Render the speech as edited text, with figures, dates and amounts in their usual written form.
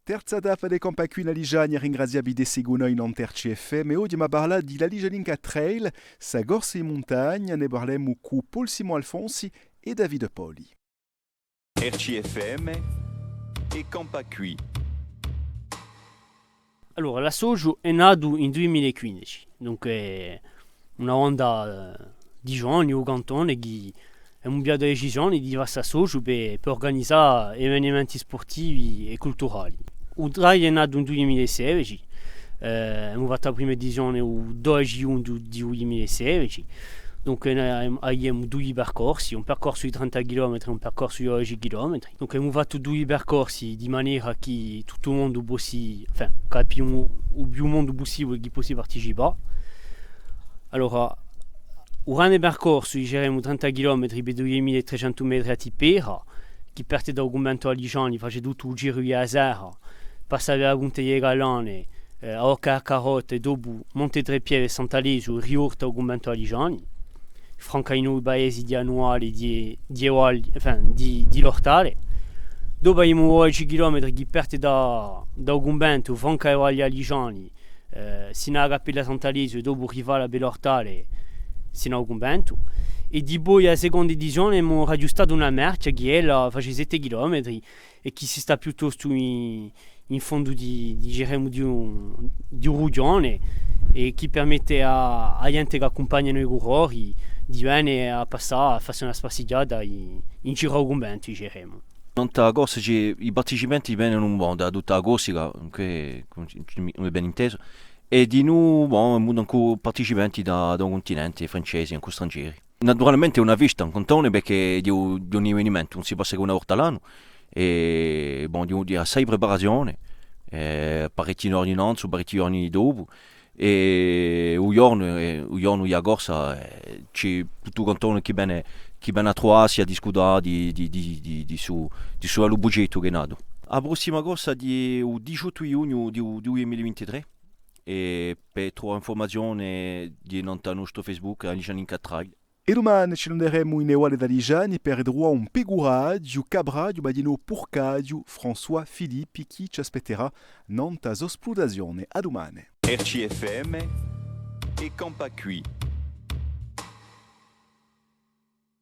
Terza tappa de Campa qui la Ligiane ringraziabi de seguno in Anterci FM e oggi ma parla di la Ligianinca Trail, sa gorse in montagna, ne parlemo con Paul Simon Alfonsi e Davide Poli. RCFM e Campa Qui. Allora, la Soju è nato in 2015, dunque una onda di giorni o cantone che è un via di decisione di diverse Soju per organizzare eventi sportivi e culturali. Il trail è nato nel 2016, abbiamo fatto la prima edizione il 2 giugno 2016, dunque abbiamo due percorsi, un percorso di 30 km e un percorso di 10 km. Dunque abbiamo fatto due percorsi di maniera che tutto il mondo possa, enfin, capiamo il più mondo possibile che possa partecipare. Allora, il grande percorso di 30 km per 2300 metri a Tipera, che parte da Argumento a Ligiani, face tutto il giro di Azera, passa la Punta di Galane, a Occa a Carote e dopo Monte Trepieve e Sant'Alesio, riorta Argumento a Ligiani. Francaino i paesi di annuali di Lortale. Dopo abbiamo 10 km che parte da Argumento, Francaino a Ligiani, sino alla Cappella Sant'Alesio e dopo arriva a Bellortale, sino a Argumento. E di poi alla seconda edizione abbiamo raggiunto una merce che è la 7 km e che si sta piuttosto in fondo di un rugione e che permette a gente che accompagnano i corridori di venire a passare a fare una spaziata in giro Argumento, diremo. Nella corsa i partecipanti vengono un po' da tutta la Corsica, come ben inteso, e di noi anche partecipanti da un continente francese, anche stranieri. Naturalmente è una vista, un cantone perché di un avvenimento non si passa che una volta all'anno e di assai preparazione, parecchi giorni innanzi, parecchi giorni dopo e un giorno di corsa c'è tutto il cantone che viene a trovare a discutere di suo budgetto che è nato. La prossima corsa è il 18 giugno 2023 e per trovare informazioni di nostro Facebook a Ligianinca Trail. E domani ci renderemo in Eguale da Ligiani per droit un peguraggio, cabraggio, badino porcaggio, François Filippi che ci aspetterà nanta esplodazione. A domani. RCFM e Campa Qui.